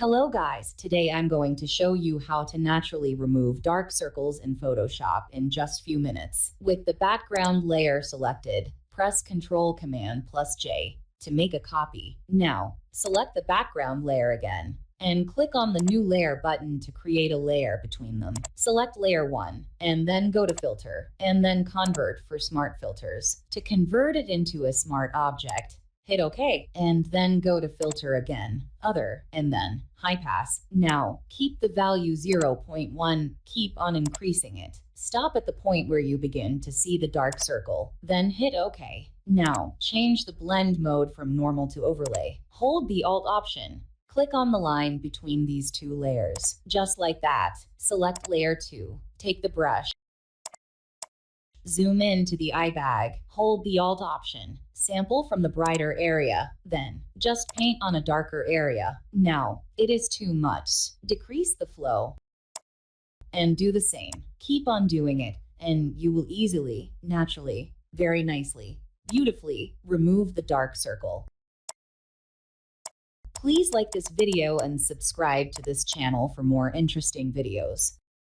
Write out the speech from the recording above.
Hello guys, today I'm going to show you how to naturally remove dark circles in Photoshop in just few minutes. With the background layer selected, press Ctrl Command plus J to make a copy. Now, select the background layer again and click on the new layer button to create a layer between them. Select layer 1 and then go to filter and then convert for smart filters. To convert it into a smart object, hit OK, and then go to filter again, other, and then high pass. Now, keep the value 0.1, keep on increasing it. Stop at the point where you begin to see the dark circle, then hit OK. Now, change the blend mode from normal to overlay. Hold the Alt option. Click on the line between these two layers. Just like that, select layer 2. Take the brush. Zoom in to the eye bag, hold the Alt option, sample from the brighter area, then just paint on a darker area. Now, it is too much. Decrease the flow and do the same. Keep on doing it and you will easily, naturally, very nicely, beautifully remove the dark circle. Please like this video and subscribe to this channel for more interesting videos.